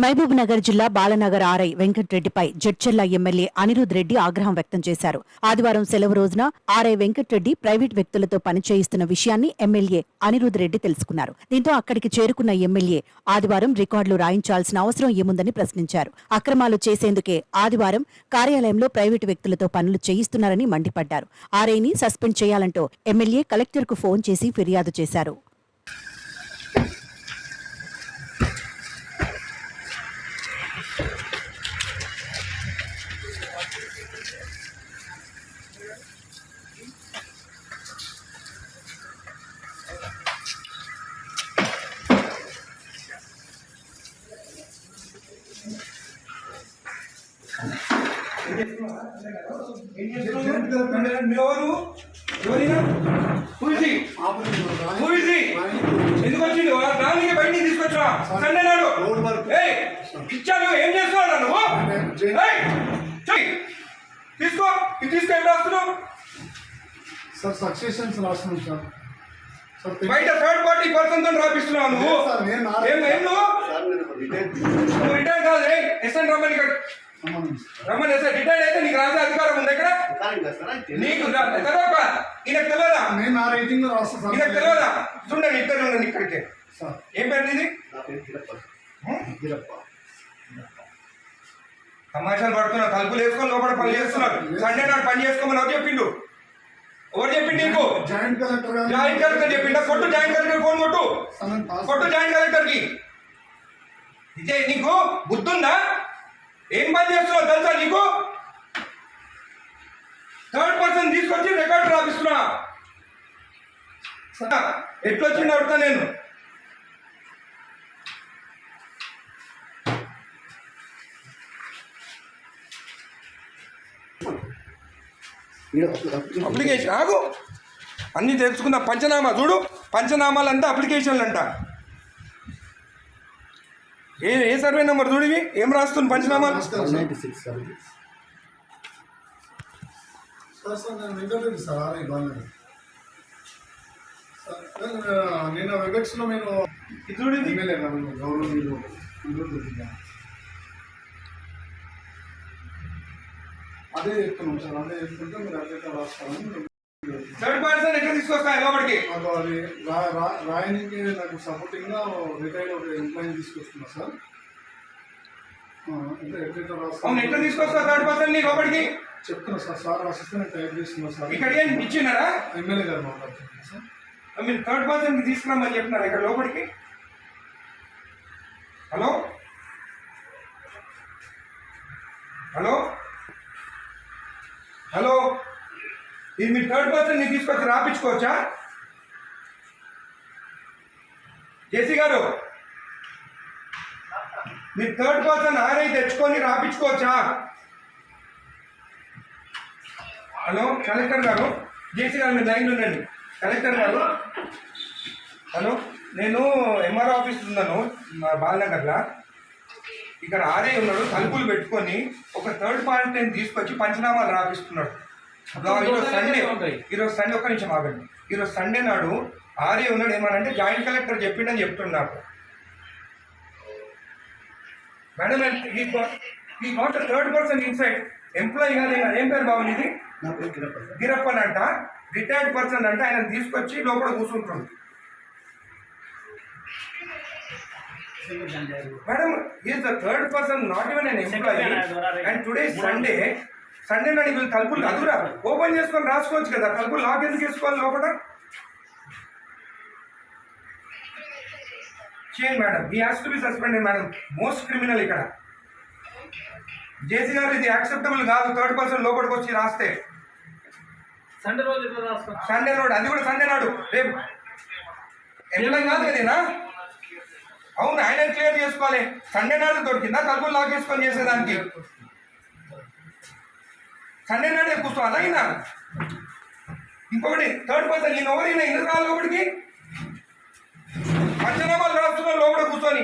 మహబూబ్ నగర్ జిల్లా Balanagar RI వెంకట్రెడ్డిపై Jadcherla MLA Anirudh Reddy ఆగ్రహం వ్యక్తం చేశారు. ఆదివారం సెలవు రోజున ఆర్ఐ వెంకట్రెడ్డి ప్రైవేట్ వ్యక్తులతో పనిచేయిస్తున్న విషయాన్ని ఎమ్మెల్యే అనిరుద్ రెడ్డి తెలుసుకున్నారు. దీంతో అక్కడికి చేరుకున్న ఎమ్మెల్యే ఆదివారం రికార్డులు రాయించాల్సిన అవసరం ఏముందని ప్రశ్నించారు. అక్రమాలు చేసేందుకే ఆదివారం కార్యాలయంలో ప్రైవేటు వ్యక్తులతో పనులు చేయిస్తున్నారని మండిపడ్డారు. ఆర్ఐని సస్పెండ్ చేయాలంటూ ఎమ్మెల్యే కలెక్టర్కు ఫోన్ చేసి ఫిర్యాదు చేశారు. ఎందుకు వచ్చింది రానికి బయటికి తీసుకొచ్చా సండే నాడు ఇచ్చాను. ఏం చేస్తున్నాడు నువ్వు? తీసుకో ఇది తీసుకో. ఏం రాస్తున్నావు సార్? సక్సెషన్స్ రాస్తున్నాం సార్. బయట థర్డ్ పార్టీ పర్సన్ తో రాపిస్తున్నావు నువ్వు. నువ్వు రిటైర్ కాదు. ఎస్ఎన్ రమ్మని రమ్మని ఎస్ఐ రిటైర్డ్ అయితే నీకు రాసే అధికారం ఉంది ఇక్కడ. నీకు తెలియదా? ఈయనకు తెలియదా? ఈయనకు తెలియదా? చూడండి ఇద్దరు ఉండండి ఇక్కడికి. ఏం పేరు ఇది? తమాషాలు పడుతున్నా. తలుపులు వేసుకొని లోపల పని చేస్తున్నారు. సండే నాడు పని చేసుకోమని ఎవరు చెప్పిండు? ఎవరు చెప్పిండు నీకు? జాయింట్ కలెక్టర్ చెప్పిండా? కొట్టు జాయింట్ కలెక్టర్ ఫోన్ కొట్టు. కొట్టు జాయింట్ కలెక్టర్ కి. ఇదే నీకు బుద్ధుందా? ఏం పని చేస్తున్నావు తెలుసా నీకు? థర్డ్ పర్సన్ తీసుకొచ్చి రికార్డు రాపిస్తున్నా. ఎట్లొచ్చింది అడుగుతా నేను. అప్లికేషన్ ఆగు అన్నీ తెలుసుకుందా. పంచనామా చూడు. పంచనామాలంతా అప్లికేషన్లు అంట. ఏ సర్వే నెంబర్ చూడివి? ఏం రాస్తుంది పంచనామాలు? నేను వెబెక్స్లో నేను గౌరవ అదే చెప్తున్నాం సార్. అదే చెప్తుంటే మీరు అట్లయితే రాస్తాను. థర్డ్ పర్సన్ ఎక్కడ తీసుకొస్తా లోపలికి? అది రాయనికి నాకు సపోర్టింగ్గా రిటైర్డ్ ఒక ఎంప్లాయీ తీసుకొస్తున్నా సార్. అంటే ఎట్లయితే రాస్తాను. ఎట్లా తీసుకొస్తా థర్డ్ పర్సన్ లోపలికి? చెప్తున్నా సార్. సార్ రాసిస్తే నేను టైప్ చేస్తున్నా సార్. ఇక్కడ ఏం ఇచ్చినారా? ఎమ్మెల్యే గారు మాట్లాడుతున్నా సార్. మీరు థర్డ్ పర్సన్ తీసుకురామని చెప్తున్నారు ఇక్కడ లోపలికి. హలో హలో హలో ఇది మీ థర్డ్ పర్సన్ ని తీసుకొచ్చి రాపించుకోవచ్చా? జేసీ గారు మీ థర్డ్ పర్సన్ ఆర్ఐ తెచ్చుకొని రాపించుకోవచ్చా? హలో కలెక్టర్ గారు, జేసీ గారు మీరు లైన్లో ఉండండి. కలెక్టర్ గారు హలో, నేను ఎంఆర్ఓ ఆఫీస్ ఉన్నాను బాలనగర్లో. ఇక్కడ ఆర్ఐ ఉన్నాడు. తలుపులు పెట్టుకొని ఒక థర్డ్ పార్టీని తీసుకొచ్చి పంచనామాలు రాపిస్తున్నాడు. ఈరోజు సండే ఒక్క నిమిషం ఆగండి. ఈరోజు సండే నాడు ఆర్ఏ ఉన్నాడు. ఏమనంటే జాయింట్ కలెక్టర్ చెప్పిండని చెప్తున్నాడు. మేడం ఈ not third person inside employee కాదు. ఏం పేరు బాబు ఇది? గిరప్పన్ అంట. రిటైర్డ్ పర్సన్ అంటే ఆయన తీసుకొచ్చి లోపల కూర్చుంటుంది. Madam is the third person, not even an employee. And today Sunday నాడు వీళ్ళు తలుపులు అదురా ఓపెన్ చేసుకొని రాసుకోవచ్చు కదా. తలుపులు లాక్ ఎందుకు వేసుకోవాలి లోపల? చేయండి madam. He has to be suspended madam. Most criminal ఇక్కడ. జేసీ గారు ఇది యాక్సెప్టబుల్ కాదు. థర్డ్ పర్సన్ లోపలికి వచ్చి రాస్తే సండే నాడు, అది కూడా సండే నాడు. రేపు ఎంప్లాయ్ కాదు కదేనా? అవును, ఆయన క్లియర్ చేసుకోవాలి. సండే నాడు దొరికిందా తలుపులు లాక్ వేసుకొని చేసేదానికి? సండే నాడే కూర్చోవాలా అయినా? ఇంకొకటి థర్డ్ పర్సన్ ఈయన ఎవరైనా ఎందుకు రాలి లోపలికి? పంచనామాలు రాస్తున్నా లోపల కూర్చొని.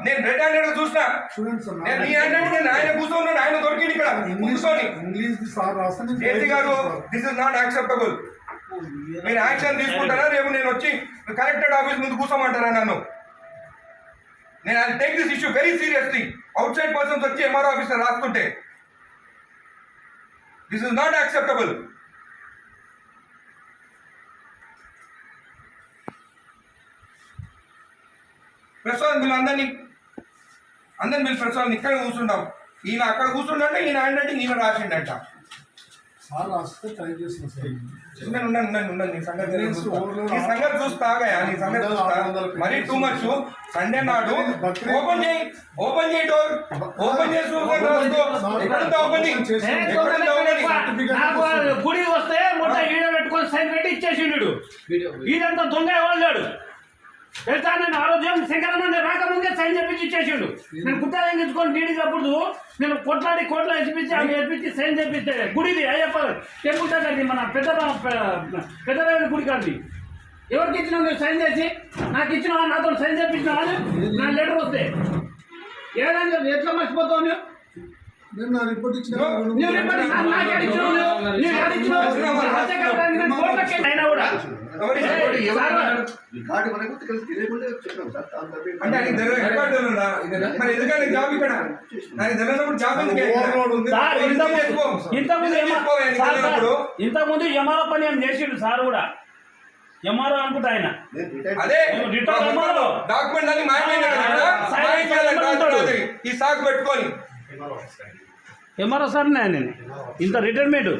నేను రెడ్ హ్యాండెడ్ చూసినా. నీ హ్యాండెడ్ ఆయన కూర్చోన్నాడు. ఆయన దొరికింది ఇక్కడ కూర్చొని. జేసీ గారు దిస్ ఇస్ నాట్ యాక్సెప్టబుల్. మీరు యాక్షన్ తీసుకుంటారా? రేపు నేను వచ్చి కలెక్టరేట్ ఆఫీస్ ముందు కూర్చోమంటారా నన్ను? నేను I take this issue very seriously. Outside persons వచ్చి ఎంఆర్ఓ ఆఫీసర్ రాస్తుంటే this is not acceptable. Prasad వీళ్ళు అందరినీ ప్రెస్ వాళ్ళని ఇక్కడ కూర్చుంటాం. ఈయన అక్కడ కూర్చుంటే ఈయన ఏంటంటే ఈయన రాసిండంట. సార్ రాస్తే టైం చేసిన సార్. ఉండండి నీ సంగతి చూస్తాగా నీ సంగతి చూస్తా. మరీ టూ మచ్. సండే నాడు ఓపెన్ చేయి డోర్ ఓపెన్ చేసి ఎక్కడుందా ఓపెనింగ్ గుడి వస్తే మొట్ట వీడియో పెట్టుకొని సైన్ పెట్టి ఇచ్చేసిండు. వీడంతా దొంగ ఎవరు తెలుసా? నేను ఆరోగ్యం శంకరన్న రాకముందే సైన్ చెప్పించి ఇచ్చేసిండు. నేను కుట్టాలు ఎంచుకొని డీడీ అప్పుడు నేను కోట్ల వేసిపించి ఆమె వేపించి సైన్ చెప్పిస్తే గుడిది అయ్యప్ప టెంపుల్ దగ్గరది మన పెద్దరాయల గుడి కాదు. ఎవరికి ఇచ్చినావు నువ్వు సైన్ చేసి? నాకు ఇచ్చినావా? నాతో సైన్ చెప్పించినావా? నా లెటర్ వస్తే ఏదైనా ఎట్లా మర్చిపోతావు నువ్వు? నేను నా రిపోర్ట్ ఇచ్చిన అంటే ఆయన రికార్డు ఉందా? మరి ఎందుకంటే జాబ్ ఇక్కడ నాకు తెలియనప్పుడు జాబ్ ఇంతకుముందు ఎంఆర్ఓ పని ఏం చేసిండు సార్ కూడా. ఎంఆర్ఓ అనుకుంటా ఆయన. అదే డాక్యుమెంట్ అన్ని మాయమైంది ఈ సాగు పెట్టుకొని ఎంఆర్ఓ సార్ నేను ఇంత రిటైర్మెంట్